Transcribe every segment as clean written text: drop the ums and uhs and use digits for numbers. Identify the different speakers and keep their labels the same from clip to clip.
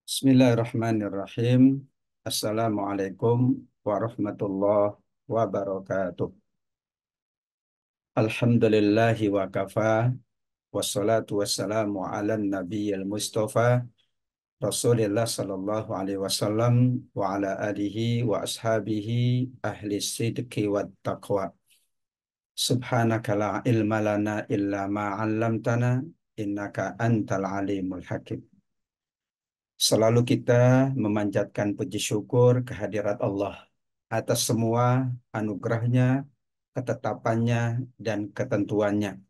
Speaker 1: Bismillahirrahmanirrahim. Assalamualaikum warahmatullahi wabarakatuh. Alhamdulillahi wa kafa. Wassalatu wassalamu ala nabiyil mustafa. Rasulillah sallallahu alaihi wasallam wa ala alihi wa ashabihi ahli sidqi wa taqwa. Subhanaka la ilma lana illa ma 'allamtana innaka antal alimul hakim. Selalu kita memanjatkan puji syukur kehadirat Allah atas semua anugerahnya, ketetapannya, dan ketentuannya.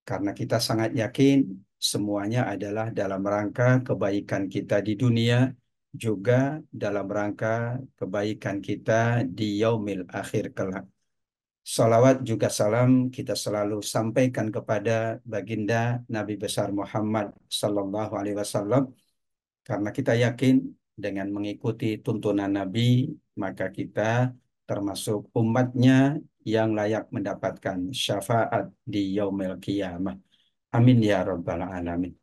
Speaker 1: Karena kita sangat yakin semuanya adalah dalam rangka kebaikan kita di dunia, juga dalam rangka kebaikan kita di yaumil akhir kelak. Salawat juga salam kita selalu sampaikan kepada baginda Nabi besar Muhammad Sallallahu Alaihi Wasallam karena kita yakin dengan mengikuti tuntunan Nabi, maka kita termasuk umatnya yang layak mendapatkan syafaat di yaumil qiyamah. Amin ya rabbal alamin.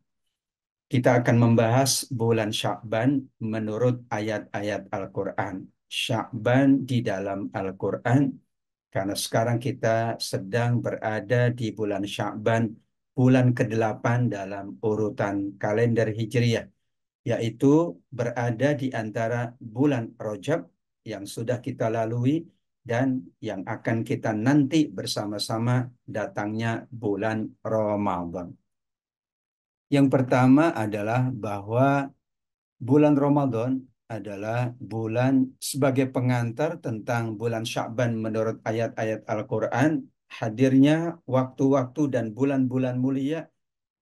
Speaker 1: Kita akan membahas bulan Sya'ban menurut ayat-ayat Al-Quran. Sya'ban di dalam Al-Quran, karena sekarang kita sedang berada di bulan Sya'ban, bulan ke-8 dalam urutan kalender Hijriyah, yaitu berada di antara bulan Rajab yang sudah kita lalui dan yang akan kita nanti bersama-sama datangnya bulan Ramadan. Yang pertama adalah bahwa bulan Ramadan adalah bulan sebagai pengantar tentang bulan Sya'ban menurut ayat-ayat Al-Quran. Hadirnya waktu-waktu dan bulan-bulan mulia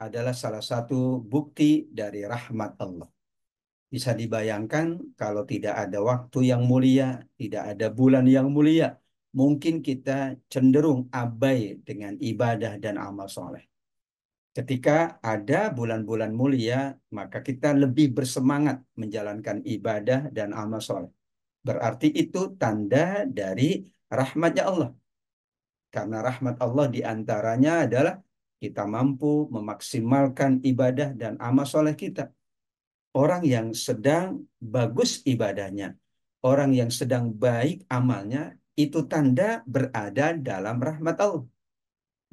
Speaker 1: adalah salah satu bukti dari rahmat Allah. Bisa dibayangkan kalau tidak ada waktu yang mulia, tidak ada bulan yang mulia, mungkin kita cenderung abai dengan ibadah dan amal soleh. Ketika ada bulan-bulan mulia, maka kita lebih bersemangat menjalankan ibadah dan amal soleh. Berarti itu tanda dari rahmatnya Allah. Karena rahmat Allah diantaranya adalah kita mampu memaksimalkan ibadah dan amal soleh kita. Orang yang sedang bagus ibadahnya, orang yang sedang baik amalnya, itu tanda berada dalam rahmat Allah.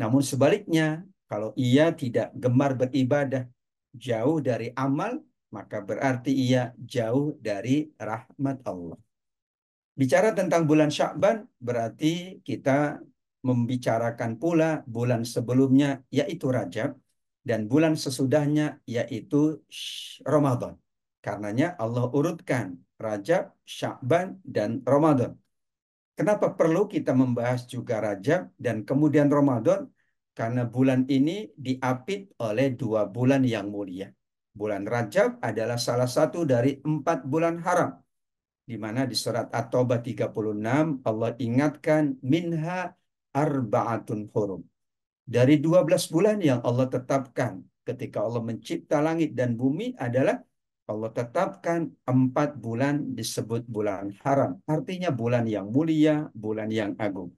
Speaker 1: Namun sebaliknya, kalau ia tidak gemar beribadah, jauh dari amal, maka berarti ia jauh dari rahmat Allah. Bicara tentang bulan Sya'ban, berarti kita membicarakan pula bulan sebelumnya, yaitu Rajab, dan bulan sesudahnya, yaitu Ramadan. Karenanya Allah urutkan Rajab, Sya'ban, dan Ramadan. Kenapa perlu kita membahas juga Rajab dan kemudian Ramadan? Karena bulan ini diapit oleh dua bulan yang mulia. Bulan Rajab adalah salah satu dari 4 bulan haram, di mana di surat At-Taubah 36 Allah ingatkan minha arba'atun hurum. Dari 12 bulan yang Allah tetapkan ketika Allah mencipta langit dan bumi adalah Allah tetapkan 4 bulan disebut bulan haram. Artinya bulan yang mulia, bulan yang agung.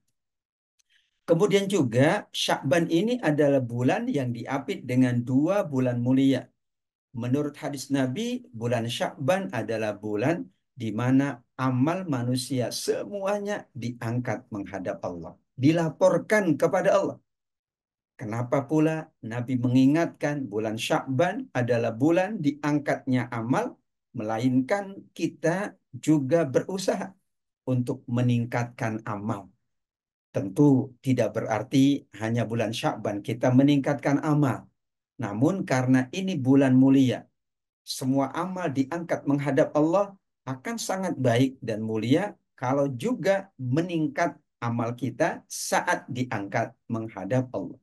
Speaker 1: Kemudian juga Sya'ban ini adalah bulan yang diapit dengan 2 bulan mulia. Menurut hadis Nabi, bulan Sya'ban adalah bulan di mana amal manusia semuanya diangkat menghadap Allah, dilaporkan kepada Allah. Kenapa pula Nabi mengingatkan bulan Sya'ban adalah bulan diangkatnya amal, melainkan kita juga berusaha untuk meningkatkan amal. Tentu tidak berarti hanya bulan Sya'ban kita meningkatkan amal. Namun karena ini bulan mulia, semua amal diangkat menghadap Allah akan sangat baik dan mulia kalau juga meningkat amal kita saat diangkat menghadap Allah.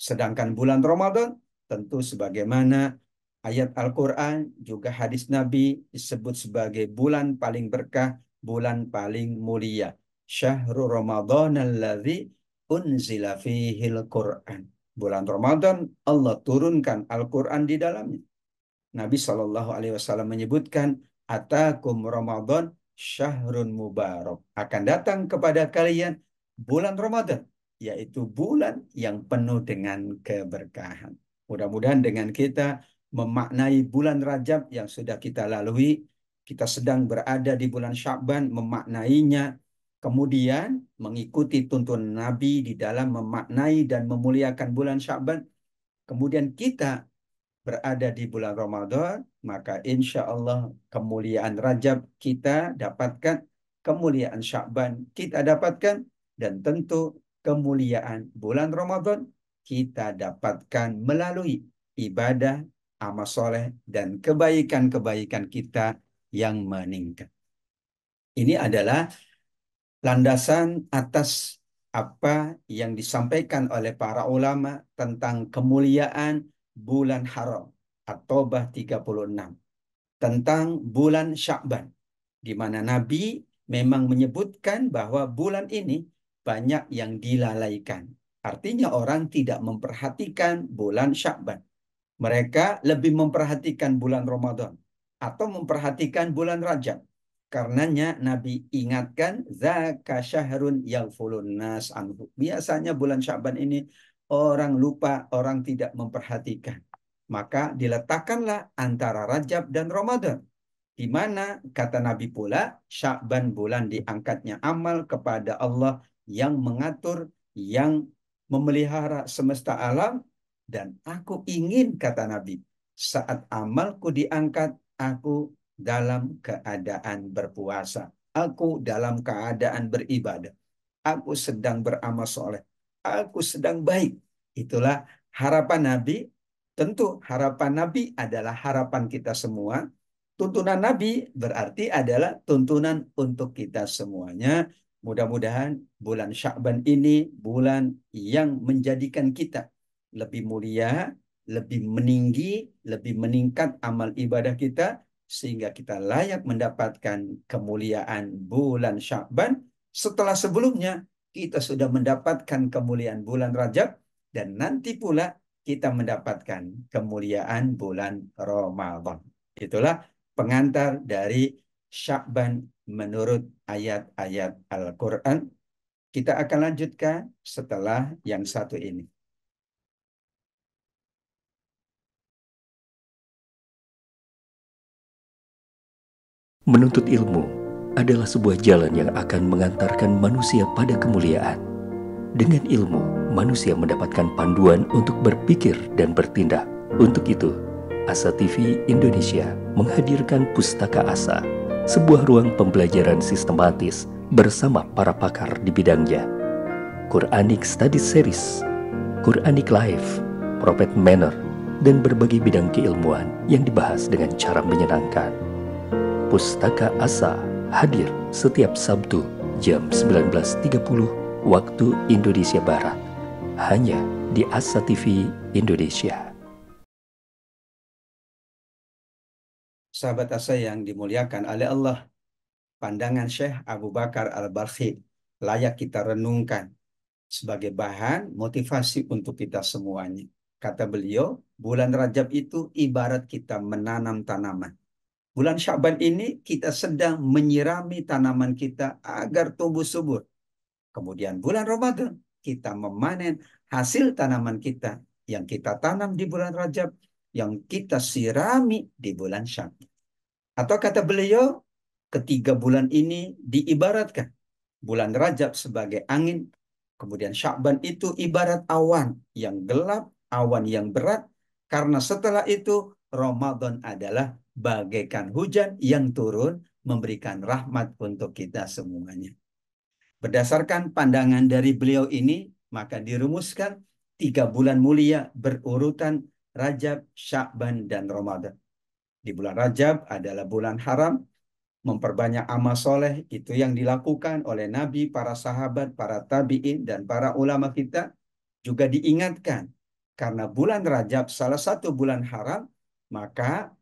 Speaker 1: Sedangkan bulan Ramadan tentu sebagaimana ayat Al-Quran juga hadis Nabi disebut sebagai bulan paling berkah, bulan paling mulia. Syahrul Ramadan alladzi unzila fihil Quran. Bulan Ramadan Allah turunkan Al-Quran di dalamnya. Nabi Shallallahu Alaihi Wasallam menyebutkan, Atakum Ramadan syahrun mubarak. Akan datang kepada kalian bulan Ramadan, yaitu bulan yang penuh dengan keberkahan. Mudah-mudahan dengan kita memaknai bulan Rajab yang sudah kita lalui. Kita sedang berada di bulan Sya'ban, memaknainya. Kemudian mengikuti tuntunan Nabi di dalam memaknai dan memuliakan bulan Sya'ban. Kemudian kita berada di bulan Ramadan, maka insya Allah kemuliaan Rajab kita dapatkan, kemuliaan Sya'ban kita dapatkan, dan tentu kemuliaan bulan Ramadan kita dapatkan melalui ibadah, amal soleh, dan kebaikan-kebaikan kita yang meningkat. Ini adalah landasan atas apa yang disampaikan oleh para ulama tentang kemuliaan bulan haram, At-Taubah 36, tentang bulan Sya'ban, di mana Nabi memang menyebutkan bahwa bulan ini banyak yang dilalaikan. Artinya orang tidak memperhatikan bulan Sya'ban. Mereka lebih memperhatikan bulan Ramadan atau memperhatikan bulan Rajab. Karenanya Nabi ingatkan, zaka syahrun yaghfulun nas anhu. Biasanya bulan Sya'ban ini orang lupa, orang tidak memperhatikan. Maka diletakkanlah antara Rajab dan Ramadan, di mana kata Nabi pula, Sya'ban bulan diangkatnya amal kepada Allah yang mengatur, yang memelihara semesta alam. Dan aku ingin, kata Nabi, saat amalku diangkat, aku dalam keadaan berpuasa. Aku dalam keadaan beribadah. Aku sedang beramal soleh. Aku sedang baik. Itulah harapan Nabi. Tentu harapan Nabi adalah harapan kita semua. Tuntunan Nabi berarti adalah tuntunan untuk kita semuanya. Mudah-mudahan bulan Sya'ban ini bulan yang menjadikan kita lebih mulia, lebih meninggi, lebih meningkat amal ibadah kita, sehingga kita layak mendapatkan kemuliaan bulan Sya'ban setelah sebelumnya kita sudah mendapatkan kemuliaan bulan Rajab, dan nanti pula kita mendapatkan kemuliaan bulan Ramadan. Itulah pengantar dari Sya'ban menurut ayat-ayat Al-Quran. Kita akan lanjutkan setelah yang satu ini.
Speaker 2: Menuntut ilmu adalah sebuah jalan yang akan mengantarkan manusia pada kemuliaan. Dengan ilmu, manusia mendapatkan panduan untuk berpikir dan bertindak. Untuk itu, Asa TV Indonesia menghadirkan Pustaka Asa, sebuah ruang pembelajaran sistematis bersama para pakar di bidangnya. Quranic Study Series, Quranic Life, Prophet Manner, dan berbagai bidang keilmuan yang dibahas dengan cara menyenangkan. Pustaka Asa hadir setiap Sabtu jam 19.30 waktu Indonesia Barat, hanya di Asa TV Indonesia.
Speaker 1: Sahabat Asa yang dimuliakan oleh Allah, pandangan Syekh Abu Bakar Al-Balkhi layak kita renungkan sebagai bahan motivasi untuk kita semuanya. Kata beliau, bulan Rajab itu ibarat kita menanam tanaman. Bulan Sya'ban ini kita sedang menyirami tanaman kita agar tumbuh subur. Kemudian bulan Ramadan kita memanen hasil tanaman kita yang kita tanam di bulan Rajab, yang kita sirami di bulan Sya'ban. Atau kata beliau, ketiga bulan ini diibaratkan. Bulan Rajab sebagai angin, kemudian Sya'ban itu ibarat awan yang gelap, awan yang berat, karena setelah itu Ramadan adalah bagaikan hujan yang turun memberikan rahmat untuk kita semuanya. Berdasarkan pandangan dari beliau ini, maka dirumuskan 3 bulan mulia berurutan Rajab, Sya'ban, dan Ramadan. Di bulan Rajab adalah bulan haram, memperbanyak amal soleh, itu yang dilakukan oleh Nabi, para sahabat, para tabi'in, dan para ulama kita. Juga diingatkan, karena bulan Rajab salah satu bulan haram, maka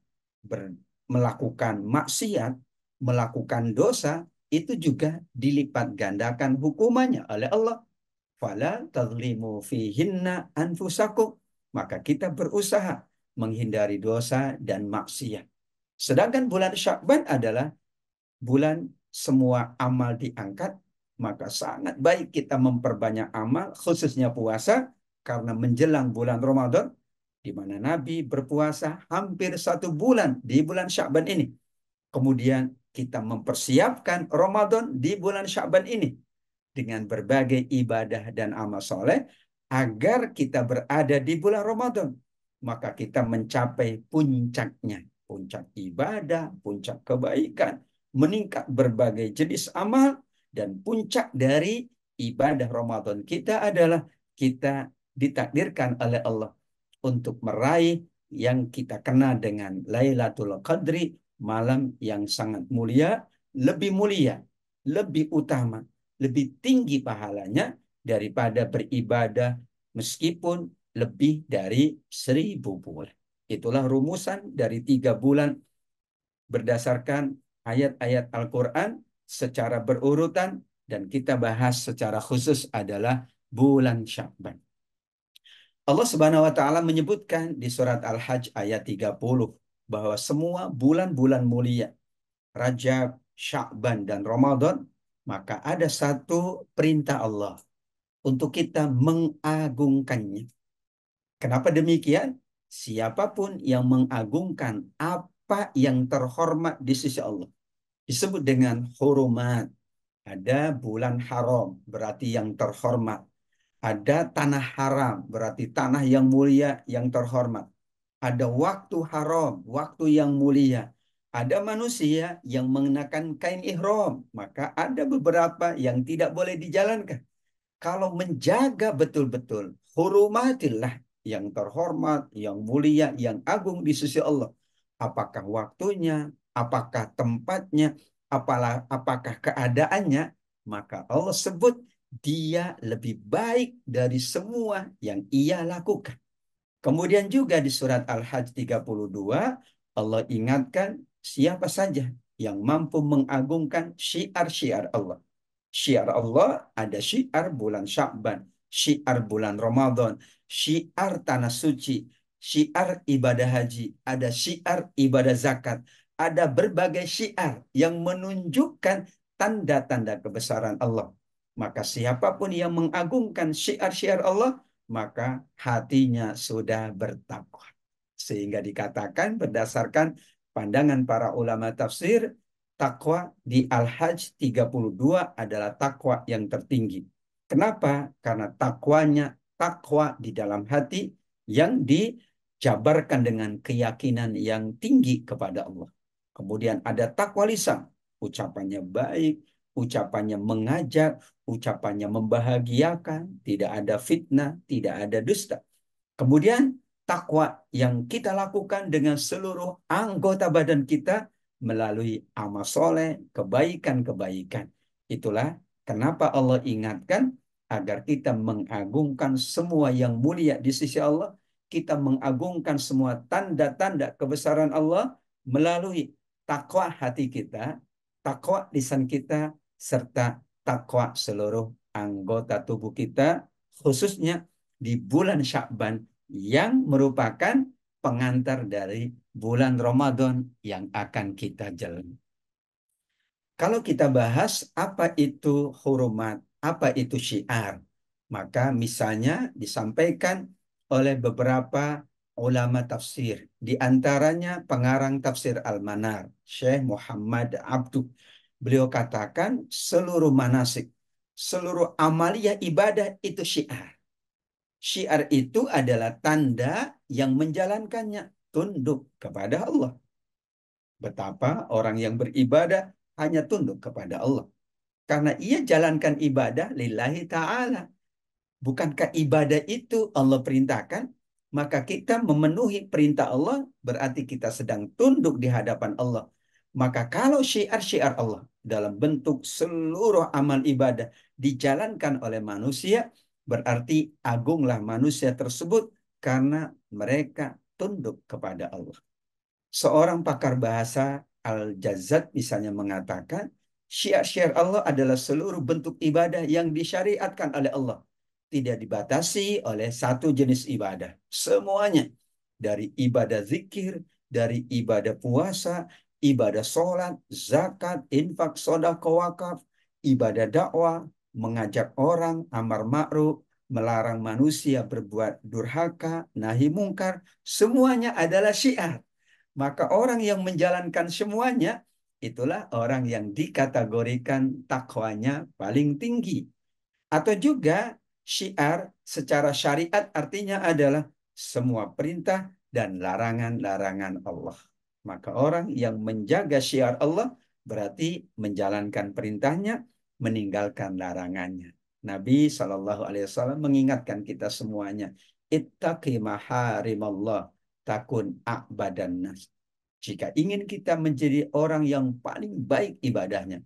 Speaker 1: melakukan maksiat, melakukan dosa, itu juga dilipat gandakan hukumannya oleh Allah. Fala tazlimu fihinna anfusakum. Maka kita berusaha menghindari dosa dan maksiat. Sedangkan bulan Sya'ban adalah bulan semua amal diangkat, maka sangat baik kita memperbanyak amal, khususnya puasa, karena menjelang bulan Ramadan, di di mana Nabi berpuasa hampir 1 bulan di bulan Sya'ban ini. Kemudian kita mempersiapkan Ramadan di bulan Sya'ban ini dengan berbagai ibadah dan amal soleh agar kita berada di bulan Ramadan. Maka kita mencapai puncaknya. Puncak ibadah, puncak kebaikan, meningkat berbagai jenis amal, dan puncak dari ibadah Ramadan kita adalah kita ditakdirkan oleh Allah untuk meraih yang kita kenal dengan Lailatul Qadri, malam yang sangat mulia, lebih utama, lebih tinggi pahalanya daripada beribadah meskipun lebih dari 1.000 bulan. Itulah rumusan dari 3 bulan berdasarkan ayat-ayat Al-Quran secara berurutan, dan kita bahas secara khusus adalah bulan Sya'ban. Allah Subhanahu wa taala menyebutkan di surat Al-Hajj ayat 30 bahwa semua bulan-bulan mulia, Rajab, Sya'ban, dan Ramadan, maka ada satu perintah Allah untuk kita mengagungkannya. Kenapa demikian? Siapapun yang mengagungkan apa yang terhormat di sisi Allah disebut dengan hurumat. Ada bulan haram, berarti yang terhormat. Ada tanah haram, berarti tanah yang mulia, yang terhormat. Ada waktu haram, waktu yang mulia. Ada manusia yang mengenakan kain ihram, maka ada beberapa yang tidak boleh dijalankan. Kalau menjaga betul-betul hurumatillah, yang terhormat, yang mulia, yang agung di sisi Allah. Apakah waktunya, apakah tempatnya, apakah keadaannya, maka Allah sebut dia lebih baik dari semua yang ia lakukan. Kemudian juga di surat Al-Hajj 32, Allah ingatkan siapa saja yang mampu mengagungkan syiar-syiar Allah. Syiar Allah ada syiar bulan Sya'ban, syiar bulan Ramadan, syiar tanah suci, syiar ibadah haji, ada syiar ibadah zakat, ada berbagai syiar yang menunjukkan tanda-tanda kebesaran Allah. Maka siapapun yang mengagungkan syiar-syiar Allah, maka hatinya sudah bertakwa. Sehingga dikatakan berdasarkan pandangan para ulama tafsir, takwa di Al-Hajj 32 adalah takwa yang tertinggi. Kenapa? Karena takwanya takwa di dalam hati yang dijabarkan dengan keyakinan yang tinggi kepada Allah. Kemudian ada takwa lisan, ucapannya baik, ucapannya mengajak, ucapannya membahagiakan, tidak ada fitnah, tidak ada dusta. Kemudian takwa yang kita lakukan dengan seluruh anggota badan kita melalui amal soleh, kebaikan-kebaikan. Itulah kenapa Allah ingatkan agar kita mengagungkan semua yang mulia di sisi Allah, kita mengagungkan semua tanda-tanda kebesaran Allah melalui takwa hati kita, takwa lisan kita, serta takwa seluruh anggota tubuh kita, khususnya di bulan Sya'ban yang merupakan pengantar dari bulan Ramadan yang akan kita jalani. Kalau kita bahas apa itu hurumat, apa itu syiar, maka misalnya disampaikan oleh beberapa ulama tafsir, di antaranya pengarang tafsir Al-Manar, Syekh Muhammad Abduh. Beliau katakan seluruh manasik, seluruh amaliyah ibadah itu syiar. Syiar itu adalah tanda yang menjalankannya tunduk kepada Allah. Betapa orang yang beribadah hanya tunduk kepada Allah. Karena ia jalankan ibadah lillahi ta'ala. Bukankah ibadah itu Allah perintahkan? Maka kita memenuhi perintah Allah, berarti kita sedang tunduk di hadapan Allah. Maka kalau syiar-syiar Allah dalam bentuk seluruh amal ibadah dijalankan oleh manusia, berarti agunglah manusia tersebut karena mereka tunduk kepada Allah. Seorang pakar bahasa Al-Jazzat misalnya mengatakan, syiar-syiar Allah adalah seluruh bentuk ibadah yang disyariatkan oleh Allah. Tidak dibatasi oleh satu jenis ibadah. Semuanya. Dari ibadah zikir, dari ibadah puasa, ibadah sholat, zakat, infak, sedekah, wakaf, ibadah dakwah, mengajak orang, amar ma'ruf, melarang manusia berbuat durhaka, nahi mungkar, semuanya adalah syiar. Maka orang yang menjalankan semuanya, itulah orang yang dikategorikan takwanya paling tinggi. Atau juga syiar secara syariat artinya adalah semua perintah dan larangan-larangan Allah. Maka orang yang menjaga syiar Allah berarti menjalankan perintahnya, meninggalkan larangannya. Nabi SAW mengingatkan kita semuanya, ittaqi maharimallah takun a'badan nas. Jika ingin kita menjadi orang yang paling baik ibadahnya,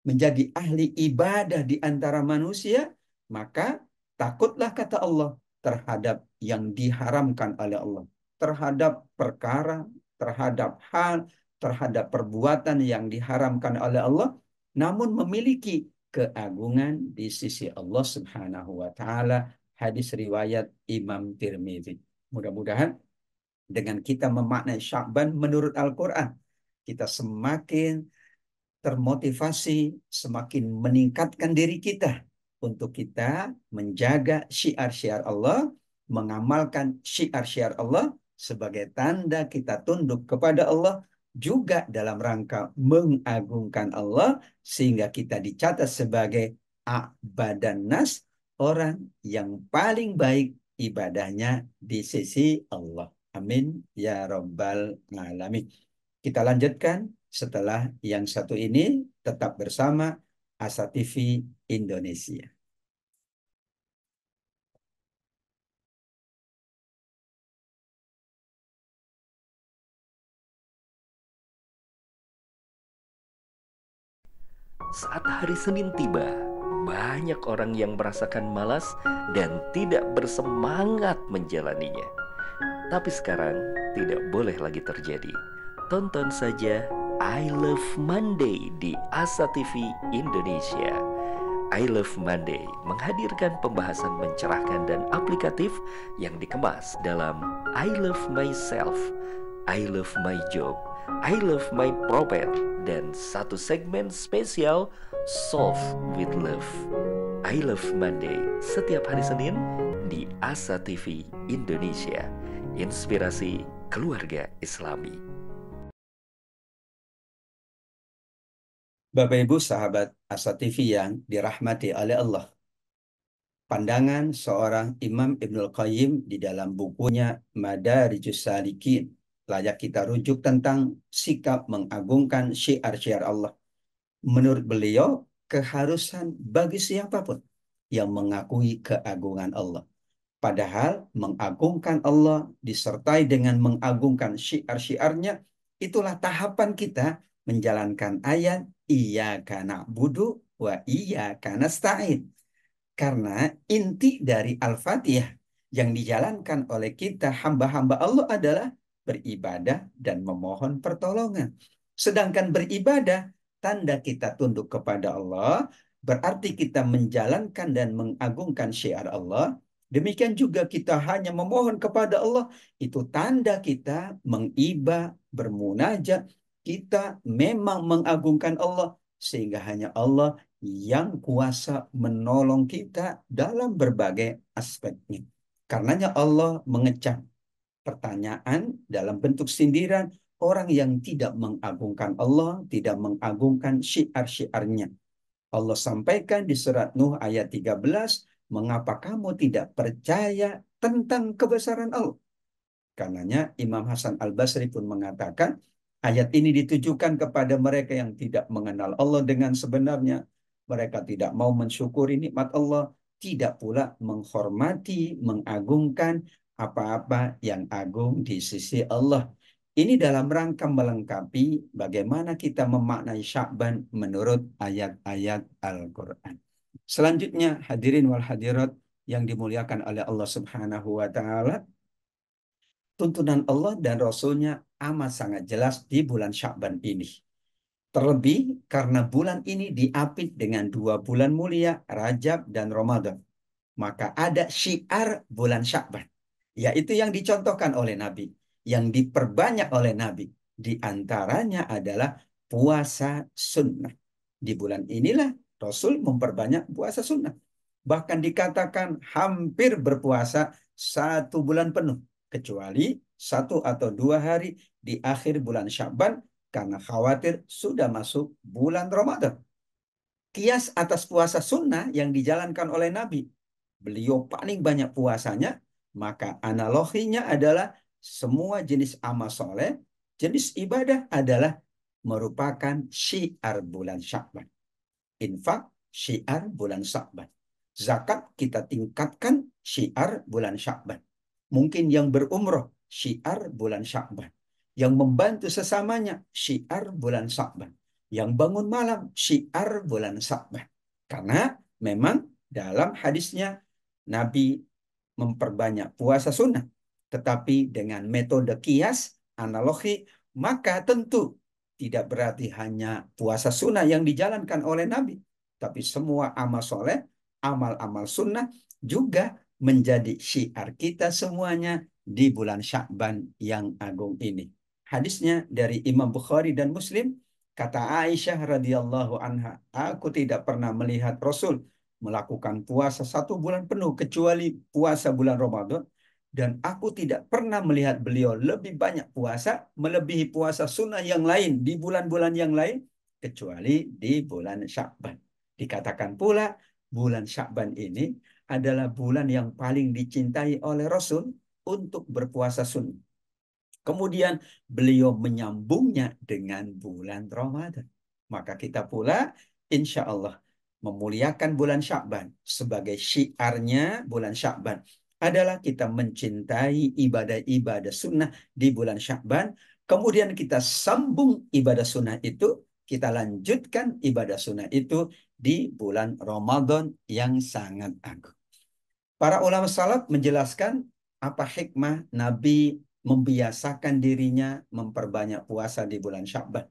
Speaker 1: menjadi ahli ibadah di antara manusia, maka takutlah kata Allah terhadap yang diharamkan oleh Allah, terhadap perkara, terhadap hal, terhadap perbuatan yang diharamkan oleh Allah, namun memiliki keagungan di sisi Allah Subhanahu wa taala. Hadis riwayat Imam Tirmidzi. Mudah-mudahan dengan kita memaknai Sya'ban menurut Al-Qur'an, kita semakin termotivasi, semakin meningkatkan diri kita untuk kita menjaga syiar-syiar Allah, mengamalkan syiar-syiar Allah sebagai tanda kita tunduk kepada Allah, juga dalam rangka mengagungkan Allah, sehingga kita dicatat sebagai a'badan nas, orang yang paling baik ibadahnya di sisi Allah. Amin ya rabbal alamin. Kita lanjutkan setelah yang satu ini, tetap bersama Asa TV Indonesia.
Speaker 2: Saat hari Senin tiba, banyak orang yang merasakan malas dan tidak bersemangat menjalaninya. Tapi sekarang tidak boleh lagi terjadi. Tonton saja I Love Monday di Asa TV Indonesia. I Love Monday menghadirkan pembahasan mencerahkan dan aplikatif yang dikemas dalam I Love Myself, I Love My Job, I Love My Prophet, dan satu segmen spesial Solve with Love. I Love Monday setiap hari Senin di Asa TV Indonesia. Inspirasi keluarga Islami.
Speaker 1: Bapak Ibu sahabat Asa TV yang dirahmati oleh Allah. Pandangan seorang Imam Ibnul Qayyim di dalam bukunya Madarijus Salikin layak kita rujuk tentang sikap mengagungkan syiar-syiar Allah. Menurut beliau, keharusan bagi siapapun yang mengakui keagungan Allah. Padahal mengagungkan Allah disertai dengan mengagungkan syiar-syiarnya, itulah tahapan kita menjalankan ayat Iyyaka na'budu wa iyyaka nasta'in. Karena inti dari Al-Fatihah yang dijalankan oleh kita hamba-hamba Allah adalah beribadah dan memohon pertolongan. Sedangkan beribadah, tanda kita tunduk kepada Allah, berarti kita menjalankan dan mengagungkan syiar Allah. Demikian juga kita hanya memohon kepada Allah, itu tanda kita mengibah, bermunajat, kita memang mengagungkan Allah, sehingga hanya Allah yang kuasa menolong kita dalam berbagai aspeknya. Karenanya Allah mengecam pertanyaan dalam bentuk sindiran orang yang tidak mengagungkan Allah, tidak mengagungkan syiar-syiarnya. Allah sampaikan di surat Nuh ayat 13, mengapa kamu tidak percaya tentang kebesaran Allah? Karenanya Imam Hasan Al-Basri pun mengatakan, ayat ini ditujukan kepada mereka yang tidak mengenal Allah dengan sebenarnya. Mereka tidak mau mensyukuri nikmat Allah, tidak pula menghormati, mengagungkan apa-apa yang agung di sisi Allah. Ini dalam rangka melengkapi bagaimana kita memaknai Sya'ban menurut ayat-ayat Al-Quran. Selanjutnya, hadirin wal hadirat yang dimuliakan oleh Allah Subhanahu wa Ta'ala, tuntunan Allah dan Rasulnya amat sangat jelas di bulan Sya'ban ini. Terlebih karena bulan ini diapit dengan dua bulan mulia, Rajab dan Ramadan. Maka ada syiar bulan Sya'ban, yaitu yang dicontohkan oleh Nabi, yang diperbanyak oleh Nabi. Di antaranya adalah puasa sunnah. Di bulan inilah Rasul memperbanyak puasa sunnah. Bahkan dikatakan hampir berpuasa 1 bulan penuh. Kecuali 1 atau 2 hari di akhir bulan Sya'ban karena khawatir sudah masuk bulan Ramadan. Kias atas puasa sunnah yang dijalankan oleh Nabi. Beliau paling banyak puasanya, maka analoginya adalah semua jenis amal soleh, jenis ibadah adalah merupakan syiar bulan Sya'ban. Infak, syiar bulan Sya'ban. Zakat kita tingkatkan, syiar bulan Sya'ban. Mungkin yang berumroh, syiar bulan Sya'ban. Yang membantu sesamanya, syiar bulan Sya'ban. Yang bangun malam, syiar bulan Sya'ban. Karena memang dalam hadisnya, Nabi memperbanyak puasa sunnah. Tetapi dengan metode kias, analogi, maka tentu tidak berarti hanya puasa sunnah yang dijalankan oleh Nabi. Tapi semua amal soleh, amal-amal sunnah juga menjadi syiar kita semuanya di bulan Sya'ban yang agung ini. Hadisnya dari Imam Bukhari dan Muslim, kata Aisyah radhiyallahu anha, aku tidak pernah melihat Rasul melakukan puasa 1 bulan penuh kecuali puasa bulan Ramadan. Dan aku tidak pernah melihat beliau lebih banyak puasa, melebihi puasa sunnah yang lain di bulan-bulan yang lain, kecuali di bulan Sya'ban. Dikatakan pula, bulan Sya'ban ini adalah bulan yang paling dicintai oleh Rasul untuk berpuasa sunnah. Kemudian beliau menyambungnya dengan bulan Ramadan. Maka kita pula insya Allah memuliakan bulan Sya'ban sebagai syiarnya bulan Sya'ban adalah kita mencintai ibadah-ibadah sunnah di bulan Sya'ban. Kemudian kita sambung ibadah sunnah itu, kita lanjutkan ibadah sunnah itu di bulan Ramadan yang sangat agung. Para ulama salaf menjelaskan apa hikmah Nabi membiasakan dirinya memperbanyak puasa di bulan Sya'ban.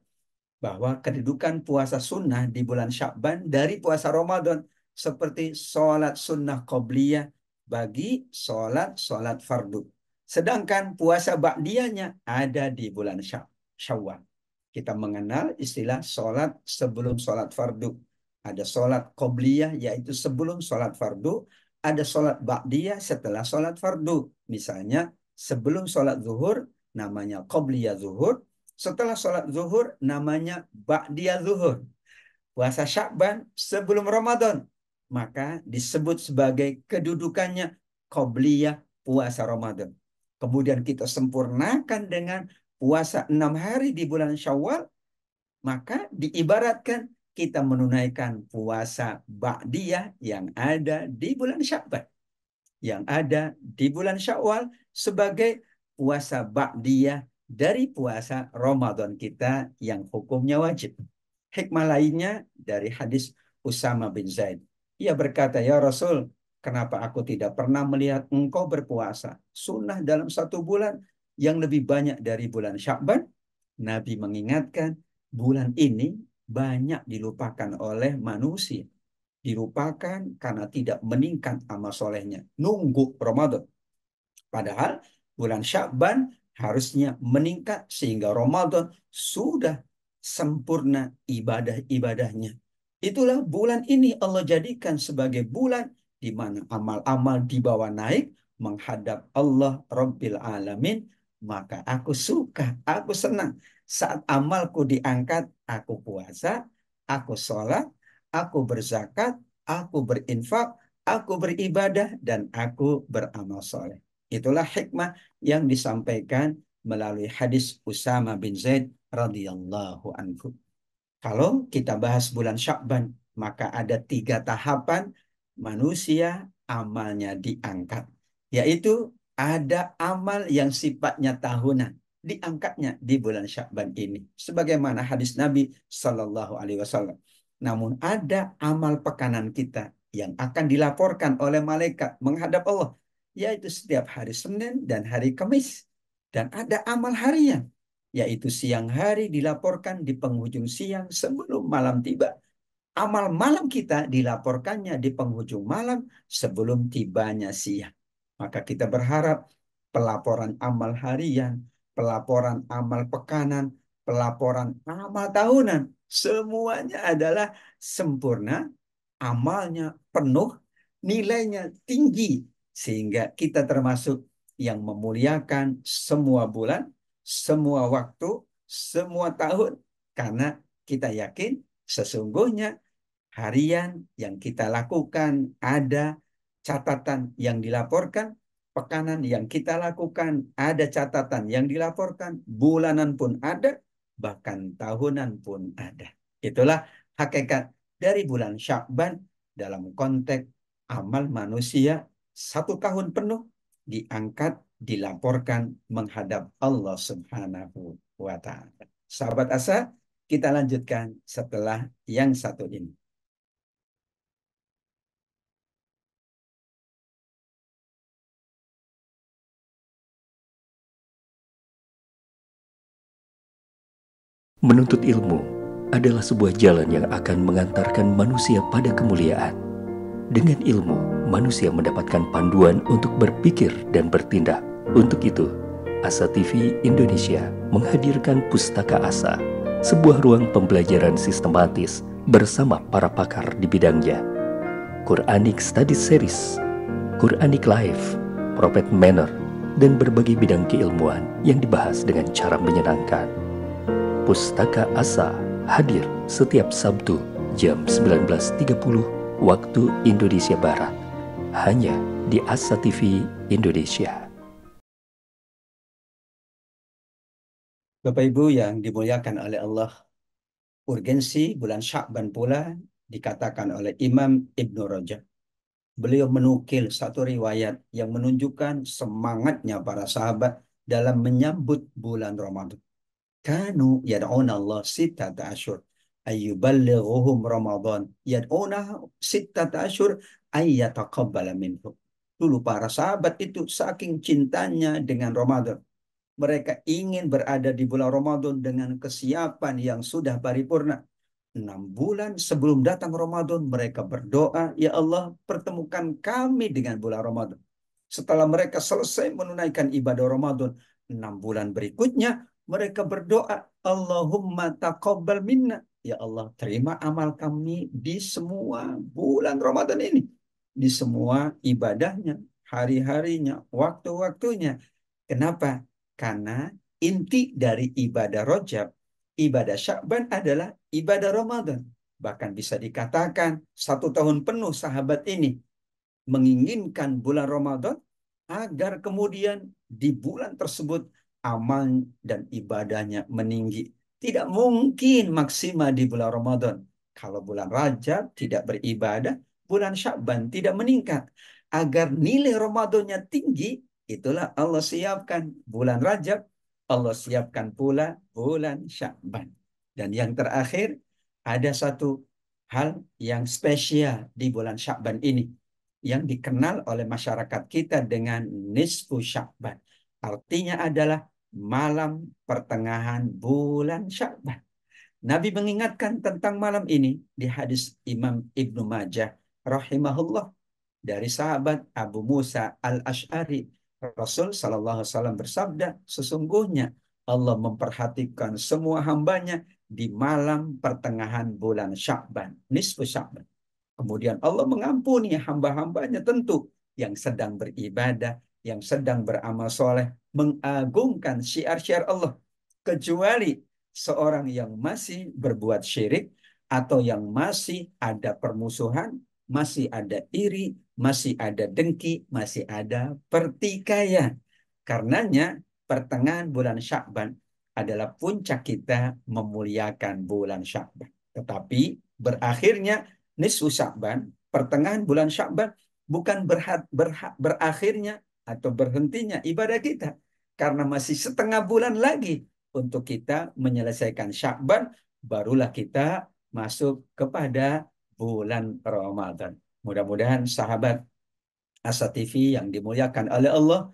Speaker 1: Bahwa kedudukan puasa sunnah di bulan Sya'ban dari puasa Ramadan seperti sholat sunnah qobliyah bagi sholat fardu. Sedangkan puasa ba'diyahnya ada di bulan Syawal. Kita mengenal istilah sholat sebelum sholat fardu. Ada sholat qobliyah yaitu sebelum sholat fardu. Ada sholat ba'diyah setelah sholat fardu. Misalnya sebelum sholat zuhur namanya qobliyah zuhur. Setelah sholat zuhur namanya ba'diyah zuhur. Puasa Sya'ban sebelum Ramadan. Maka disebut sebagai kedudukannya qobliyah puasa Ramadan. Kemudian kita sempurnakan dengan puasa 6 hari di bulan Syawal. Maka diibaratkan kita menunaikan puasa ba'diyah yang ada di bulan Sya'ban. Yang ada di bulan Syawal sebagai puasa ba'diyah dari puasa Ramadan kita yang hukumnya wajib. Hikmah lainnya dari hadis Usama bin Zaid. Ia berkata, ya Rasul, kenapa aku tidak pernah melihat engkau berpuasa sunnah dalam 1 bulan yang lebih banyak dari bulan Sya'ban? Nabi mengingatkan, bulan ini banyak dilupakan oleh manusia. Dilupakan karena tidak meningkat amal solehnya. Nunggu Ramadan. Padahal bulan Sya'ban harusnya meningkat sehingga Ramadan sudah sempurna ibadah-ibadahnya. Itulah bulan ini Allah jadikan sebagai bulan di mana amal-amal dibawa naik menghadap Allah Rabbil Alamin. Maka aku suka, aku senang. Saat amalku diangkat, aku puasa, aku sholat, aku berzakat, aku berinfak, aku beribadah, dan aku beramal soleh. Itulah hikmah yang disampaikan melalui hadis Usama bin Zaid radhiyallahu anhu. Kalau kita bahas bulan Sya'ban, maka ada 3 tahapan manusia amalnya diangkat. Yaitu ada amal yang sifatnya tahunan. Diangkatnya di bulan Sya'ban ini. Sebagaimana hadis Nabi Sallallahu Alaihi Wasallam. Namun ada amal pekanan kita yang akan dilaporkan oleh malaikat menghadap Allah. Yaitu setiap hari Senin dan hari Kamis. Dan ada amal harian yaitu siang hari dilaporkan di penghujung siang sebelum malam tiba. Amal malam kita dilaporkannya di penghujung malam sebelum tibanya siang. Maka kita berharap pelaporan amal harian, pelaporan amal pekanan, pelaporan amal tahunan, semuanya adalah sempurna, amalnya penuh, nilainya tinggi sehingga kita termasuk yang memuliakan semua bulan, semua waktu, semua tahun karena kita yakin sesungguhnya harian yang kita lakukan ada catatan yang dilaporkan, pekanan yang kita lakukan ada catatan yang dilaporkan, bulanan pun ada, bahkan tahunan pun ada. Itulah hakikat dari bulan Sya'ban dalam konteks amal manusia 1 tahun penuh diangkat, dilaporkan menghadap Allah Subhanahu wa Ta'ala. Sahabat Asa, kita lanjutkan setelah yang satu ini.
Speaker 2: Menuntut ilmu adalah sebuah jalan yang akan mengantarkan manusia pada kemuliaan. Dengan ilmu, manusia mendapatkan panduan untuk berpikir dan bertindak. Untuk itu, Asa TV Indonesia menghadirkan Pustaka Asa, sebuah ruang pembelajaran sistematis bersama para pakar di bidangnya. Quranic Study Series, Quranic Life, Prophet Manner, dan berbagai bidang keilmuan yang dibahas dengan cara menyenangkan. Pustaka Asa hadir setiap Sabtu jam 19.30 waktu Indonesia Barat, hanya di Asa TV Indonesia.
Speaker 1: Bapak Ibu yang dimuliakan oleh Allah, urgensi bulan Sya'ban pula dikatakan oleh Imam Ibnu Rajab. Beliau menukil satu riwayat yang menunjukkan semangatnya para sahabat dalam menyambut bulan Ramadan. Kanu yad'una Allah sittata asyur ayyuballighuhum Ramadan yad'una sittata asyur ayyataqabbala minhum. Dulu para sahabat itu saking cintanya dengan Ramadan, mereka ingin berada di bulan Ramadan dengan kesiapan yang sudah paripurna. 6 bulan sebelum datang Ramadan mereka berdoa, ya Allah pertemukan kami dengan bulan Ramadan. Setelah mereka selesai menunaikan ibadah Ramadan, 6 bulan berikutnya mereka berdoa, Allahumma taqabbal minna. Ya Allah, terima amal kami di semua bulan Ramadan ini. Di semua ibadahnya, hari-harinya, waktu-waktunya. Kenapa? Karena inti dari ibadah Rajab, ibadah Sya'ban adalah ibadah Ramadan. Bahkan bisa dikatakan 1 tahun penuh sahabat ini menginginkan bulan Ramadan agar kemudian di bulan tersebut amal dan ibadahnya meninggi. Tidak mungkin maksimal di bulan Ramadan. Kalau bulan Rajab tidak beribadah, bulan Sya'ban tidak meningkat. Agar nilai Ramadannya tinggi, itulah Allah siapkan bulan Rajab, Allah siapkan pula bulan Sya'ban. Dan yang terakhir, ada satu hal yang spesial di bulan Sya'ban ini yang dikenal oleh masyarakat kita dengan nisfu Sya'ban. Artinya adalah malam pertengahan bulan Sya'ban. Nabi mengingatkan tentang malam ini di hadis Imam Ibnu Majah rahimahullah dari sahabat Abu Musa al-Ash'ari. Rasul Sallallahu Alaihi Wasallam bersabda, sesungguhnya Allah memperhatikan semua hambanya di malam pertengahan bulan Sya'ban, nisfu Sya'ban. Kemudian Allah mengampuni hamba-hambanya tentu yang sedang beribadah, yang sedang beramal soleh, mengagungkan syiar-syiar Allah. Kecuali seorang yang masih berbuat syirik atau yang masih ada permusuhan, masih ada iri, masih ada dengki, masih ada pertikaian. Karenanya pertengahan bulan Sya'ban adalah puncak kita memuliakan bulan Sya'ban. Tetapi berakhirnya nisfu Sya'ban, pertengahan bulan Sya'ban, bukan berakhirnya atau berhentinya ibadah kita. Karena masih setengah bulan lagi untuk kita menyelesaikan Sya'ban, barulah kita masuk kepada bulan Ramadan. Mudah-mudahan sahabat Asa TV yang dimuliakan oleh Allah,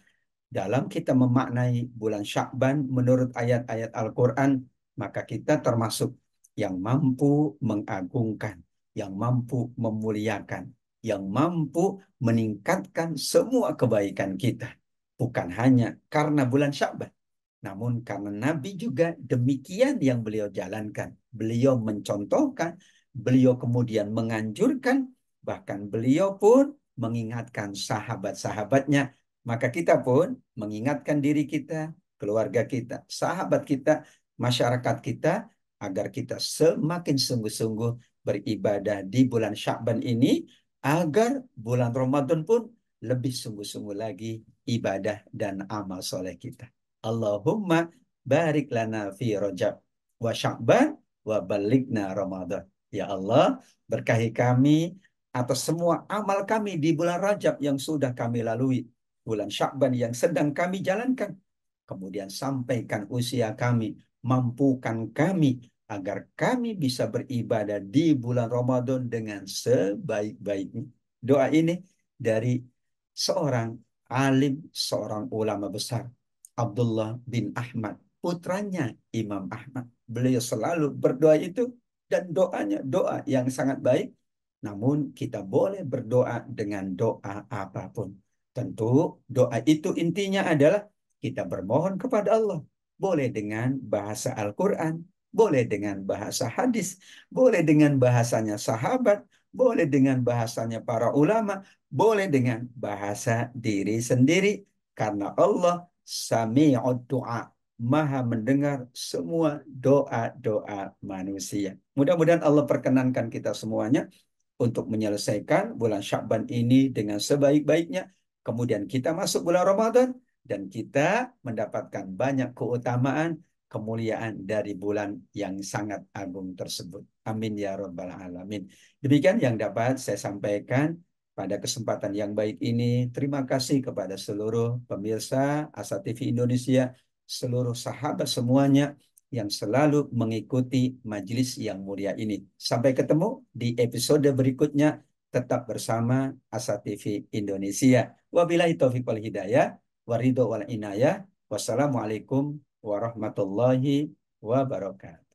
Speaker 1: dalam kita memaknai bulan Sya'ban menurut ayat-ayat Al-Quran, maka kita termasuk yang mampu mengagungkan, yang mampu memuliakan, yang mampu meningkatkan semua kebaikan kita. Bukan hanya karena bulan Sya'ban, namun karena Nabi juga demikian yang beliau jalankan. Beliau mencontohkan, beliau kemudian menganjurkan, bahkan beliau pun mengingatkan sahabat-sahabatnya, maka kita pun mengingatkan diri kita, keluarga kita, sahabat kita, masyarakat kita, agar kita semakin sungguh-sungguh beribadah di bulan Sya'ban ini, agar bulan Ramadan pun lebih sungguh-sungguh lagi ibadah dan amal soleh kita. Allahumma barik lana fi Rajab wa Sya'ban wa balighna Ramadan. Ya Allah, berkahi kami atas semua amal kami di bulan Rajab yang sudah kami lalui, bulan Sya'ban yang sedang kami jalankan. Kemudian sampaikan usia kami, mampukan kami agar kami bisa beribadah di bulan Ramadan dengan sebaik-baiknya. Doa ini dari seorang alim, seorang ulama besar, Abdullah bin Ahmad, putranya Imam Ahmad. Beliau selalu berdoa itu, dan doanya doa yang sangat baik. Namun kita boleh berdoa dengan doa apapun. Tentu doa itu intinya adalah kita bermohon kepada Allah. Boleh dengan bahasa Al-Quran, boleh dengan bahasa hadis, boleh dengan bahasanya sahabat, boleh dengan bahasanya para ulama, boleh dengan bahasa diri sendiri. Karena Allah sami'ud du'a, maha mendengar semua doa-doa manusia. Mudah-mudahan Allah perkenankan kita semuanya untuk menyelesaikan bulan Sya'ban ini dengan sebaik-baiknya. Kemudian kita masuk bulan Ramadan dan kita mendapatkan banyak keutamaan, kemuliaan dari bulan yang sangat agung tersebut. Amin ya rabbal alamin. Demikian yang dapat saya sampaikan pada kesempatan yang baik ini. Terima kasih kepada seluruh pemirsa Asa TV Indonesia, seluruh sahabat semuanya yang selalu mengikuti majelis yang mulia ini. Sampai ketemu di episode berikutnya. Tetap bersama Asa TV Indonesia. Wabillahi taufiq wal hidayah, waridho wal inayah. Wassalamualaikum warahmatullahi wabarakatuh.